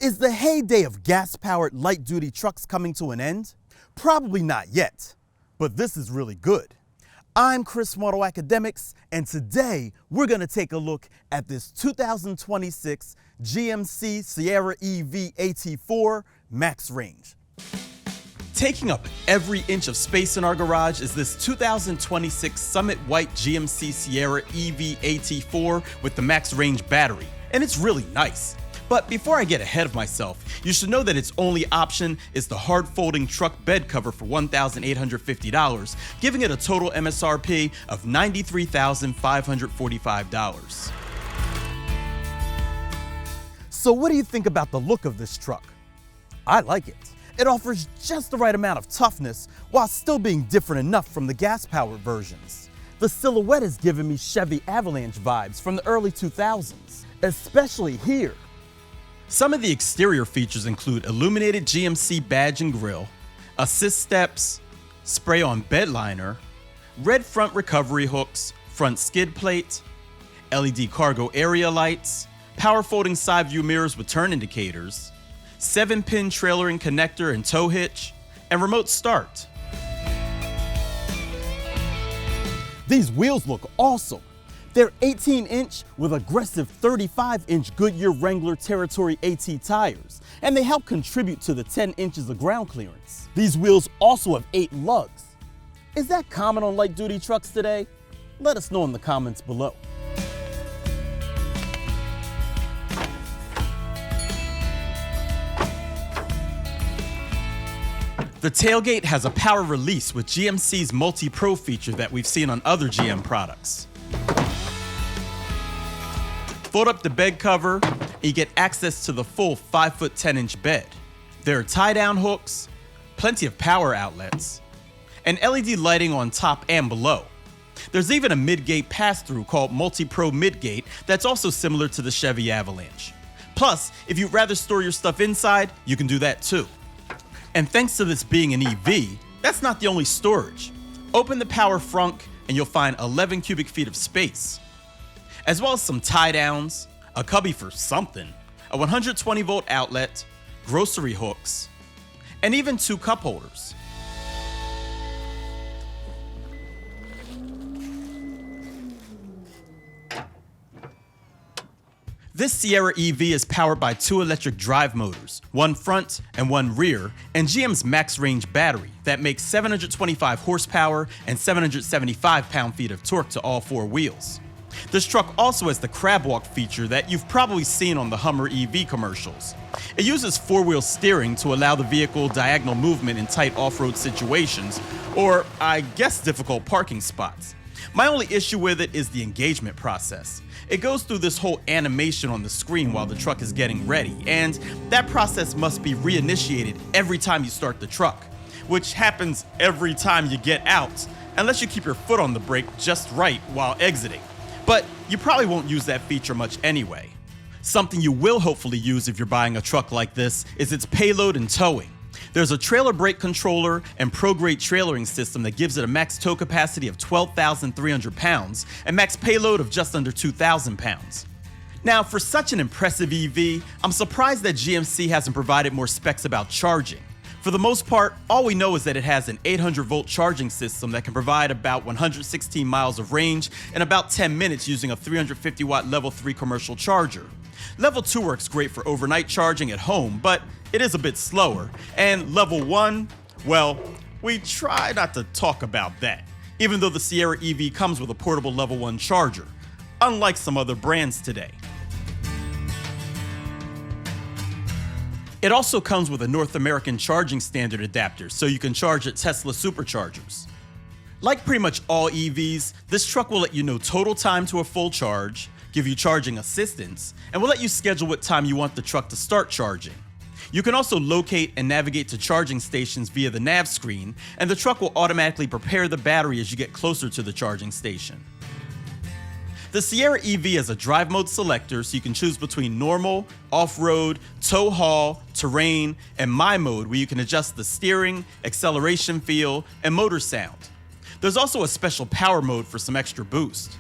Is the heyday of gas-powered light-duty trucks coming to an end? Probably not yet, but this is really good. I'm Chris from AutoAcademics, and today we're going to take a look at this 2026 GMC Sierra AT4 max range. Taking up every inch of space in our garage is this 2026 Summit White GMC Sierra AT4 with the max range battery, and it's really nice. But before I get ahead of myself, you should know that its only option is the hard folding truck bed cover for $1,850, giving it a total M.S.R.P of $93,545. So what do you think about the look of this truck? I like it. It offers just the right amount of toughness while still being different enough from the gas-powered versions. The silhouette is giving me Chevy Avalanche vibes from the early 2000s, especially here. Some of the exterior features include illuminated GMC badge and grille, assist steps, spray-on bed liner, red front recovery hooks, front skid plate, LED cargo area lights, power folding side view mirrors with turn indicators, 7-pin trailering connector and tow hitch, and remote start. These wheels look awesome. They're 18-inch with aggressive 35-inch Goodyear Wrangler Territory AT tires, and they help contribute to the 10 inches of ground clearance. These wheels also have 8 lugs. Is that common on light-duty trucks today? Let us know in the comments below. The tailgate has a power release with GMC's Multi-Pro feature that we've seen on other GM products. Fold up the bed cover, and you get access to the full 5-foot 10-inch bed. There are tie-down hooks, plenty of power outlets, and LED lighting on top and below. There's even a mid-gate pass-through called Multi-Pro Mid-Gate that's also similar to the Chevy Avalanche. Plus, if you'd rather store your stuff inside, you can do that too. And thanks to this being an EV, that's not the only storage. Open the power Frunk and you'll find 11 cubic feet of space, as well as some tie downs, a cubby for something, a 120 volt outlet, grocery hooks, and even 2 cup holders. This Sierra EV is powered by 2 electric drive motors, one front and one rear, and GM's max range battery that makes 725 horsepower and 775 pound-feet of torque to all 4 wheels. This truck also has the CrabWalk feature that you've probably seen on the Hummer EV commercials. It uses 4-wheel steering to allow the vehicle diagonal movement in tight off-road situations, or I guess difficult parking spots. My only issue with it is the engagement process. It goes through this whole animation on the screen while the truck is getting ready, and that process must be reinitiated every time you start the truck, which happens every time you get out, unless you keep your foot on the brake just right while exiting. But you probably won't use that feature much anyway. Something you will hopefully use if you're buying a truck like this is its payload and towing. There's a trailer brake controller and pro-grade trailering system that gives it a max tow capacity of 12,300 pounds and max payload of just under 2,000 pounds. Now, for such an impressive EV, I'm surprised that GMC hasn't provided more specs about charging. For the most part, all we know is that it has an 800-volt charging system that can provide about 116 miles of range in about 10 minutes using a 350-watt Level 3 commercial charger. Level 2 works great for overnight charging at home, but it is a bit slower. And Level 1, well, we try not to talk about that, even though the Sierra EV comes with a portable Level 1 charger, unlike some other brands today. It also comes with a North American charging standard adapter, so you can charge at Tesla superchargers. Like pretty much all EVs, this truck will let you know total time to a full charge, give you charging assistance, and will let you schedule what time you want the truck to start charging. You can also locate and navigate to charging stations via the nav screen, and the truck will automatically prepare the battery as you get closer to the charging station. The Sierra EV has a drive mode selector, so you can choose between normal, off-road, tow haul, terrain, and my mode, where you can adjust the steering, acceleration feel, and motor sound. There's also a special power mode for some extra boost.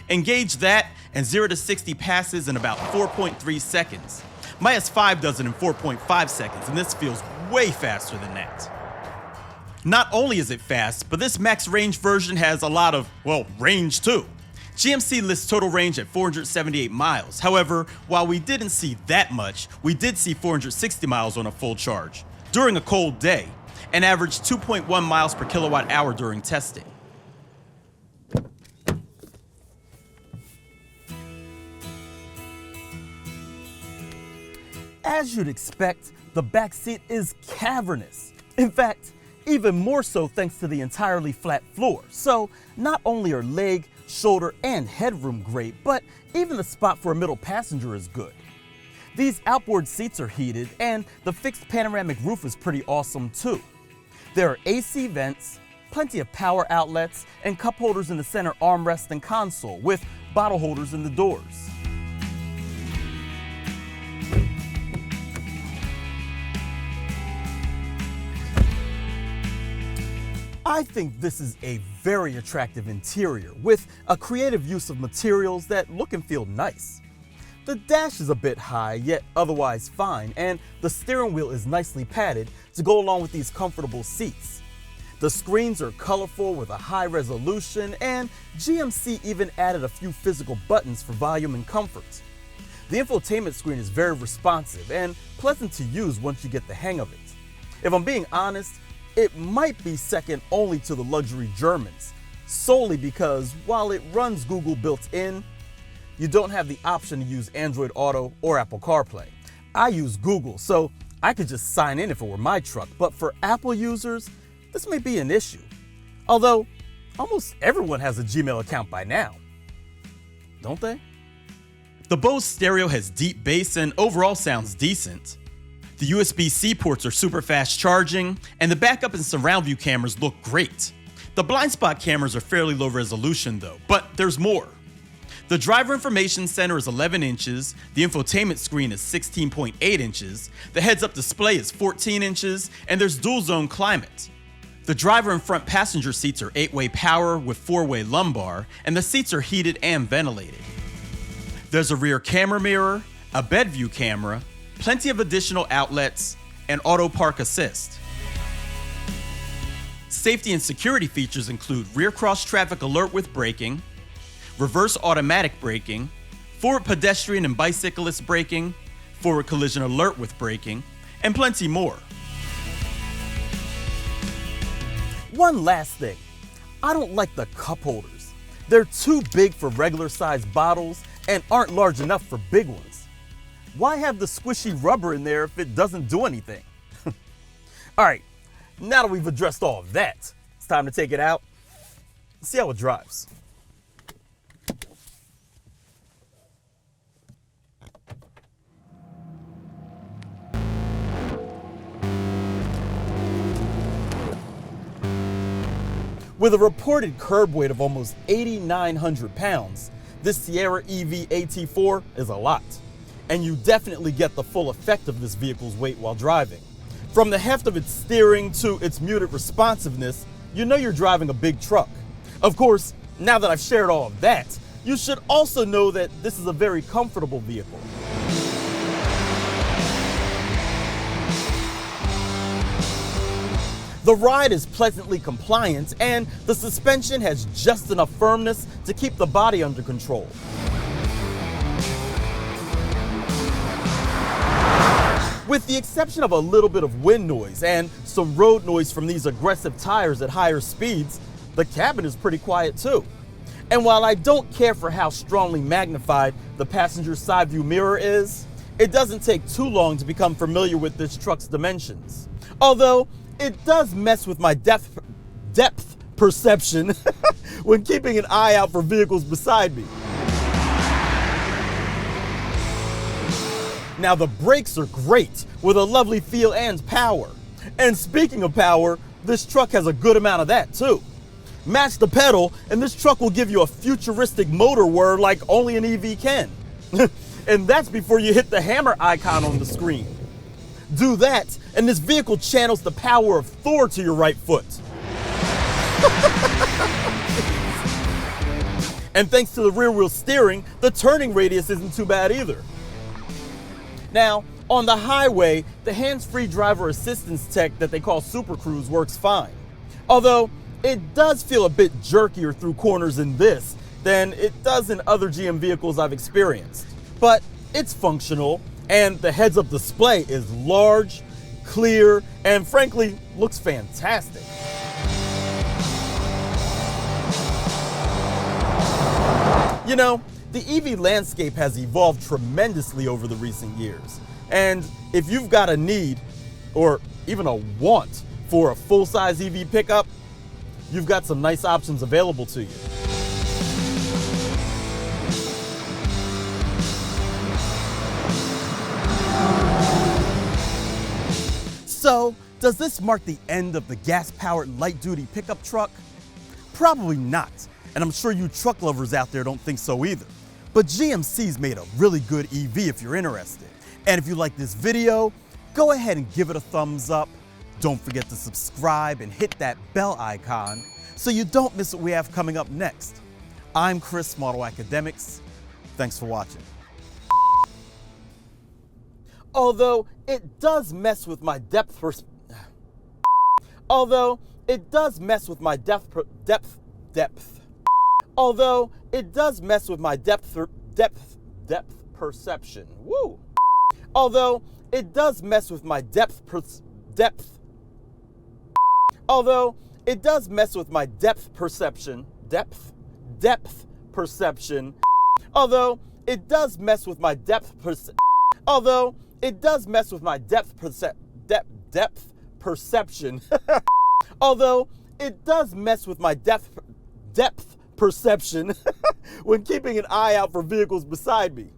Engage that, and 0 to 60 passes in about 4.3 seconds. My S5 does it in 4.5 seconds, and this feels way faster than that. Not only is it fast, but this max range version has a lot of, well, range too. GMC lists total range at 478 miles. However, while we didn't see that much, we did see 460 miles on a full charge during a cold day, and averaged 2.1 miles per kilowatt hour during testing. As you'd expect, the backseat is cavernous. In fact, even more so thanks to the entirely flat floor. So not only are leg, shoulder, and headroom great, but even the spot for a middle passenger is good. These outboard seats are heated, and the fixed panoramic roof is pretty awesome too. There are AC vents, plenty of power outlets, and cup holders in the center armrest and console, with bottle holders in the doors. I think this is a very attractive interior with a creative use of materials that look and feel nice. The dash is a bit high, yet otherwise fine, and the steering wheel is nicely padded to go along with these comfortable seats. The screens are colorful with a high resolution, and GMC even added a few physical buttons for volume and comfort. The infotainment screen is very responsive and pleasant to use once you get the hang of it. If I'm being honest, it might be second only to the luxury Germans, solely because while it runs Google built in, you don't have the option to use Android Auto or Apple CarPlay. I use Google, so I could just sign in if it were my truck, but for Apple users, this may be an issue. Although, almost everyone has a Gmail account by now, don't they? The Bose stereo has deep bass and overall sounds decent. The USB-C ports are super fast charging, and the backup and surround view cameras look great. The blind spot cameras are fairly low resolution though, but there's more. The driver information center is 11 inches, the infotainment screen is 16.8 inches, the heads-up display is 14 inches, and there's dual zone climate. The driver and front passenger seats are 8-way power with 4-way lumbar, and the seats are heated and ventilated. There's a rear camera mirror, a bed view camera, plenty of additional outlets, and auto park assist. Safety and security features include rear cross traffic alert with braking, reverse automatic braking, forward pedestrian and bicyclist braking, forward collision alert with braking, and plenty more. One last thing, I don't like the cup holders. They're too big for regular sized bottles and aren't large enough for big ones. Why have the squishy rubber in there if it doesn't do anything? All right, now that we've addressed all of that, it's time to take it out and see how it drives. With a reported curb weight of almost 8,900 pounds, this Sierra AT4 is a lot. And you definitely get the full effect of this vehicle's weight while driving. From the heft of its steering to its muted responsiveness, you know you're driving a big truck. Of course, now that I've shared all of that, you should also know that this is a very comfortable vehicle. The ride is pleasantly compliant, and the suspension has just enough firmness to keep the body under control. With the exception of a little bit of wind noise and some road noise from these aggressive tires at higher speeds, the cabin is pretty quiet too. And while I don't care for how strongly magnified the passenger side view mirror is, it doesn't take too long to become familiar with this truck's dimensions. Although, it does mess with my depth perception when keeping an eye out for vehicles beside me. Now the brakes are great with a lovely feel and power. And speaking of power, this truck has a good amount of that too. Match the pedal and this truck will give you a futuristic motor whir like only an EV can. And that's before you hit the hammer icon on the screen. Do that and this vehicle channels the power of Thor to your right foot. And thanks to the rear wheel steering, the turning radius isn't too bad either. Now, on the highway, the hands-free driver assistance tech that they call Super Cruise works fine. Although, it does feel a bit jerkier through corners in this than it does in other GM vehicles I've experienced. But it's functional, and the heads-up display is large, clear, and frankly, looks fantastic. You know, the EV landscape has evolved tremendously over the recent years. And if you've got a need, or even a want, for a full-size EV pickup, you've got some nice options available to you. So, does this mark the end of the gas-powered light-duty pickup truck? Probably not, and I'm sure you truck lovers out there don't think so either. But GMC's made a really good EV if you're interested. And if you like this video, go ahead and give it a thumbs up. Don't forget to subscribe and hit that bell icon so you don't miss what we have coming up next. I'm Chris from AutoAcademics. Thanks for watching. Although it does mess with my depth Although it does mess with my depth perception. Woo! Although it does mess with my depth perception. Although it does mess with my depth perception. Although it does mess with my depth perception. Although it does mess with my depth perception when keeping an eye out for vehicles beside me.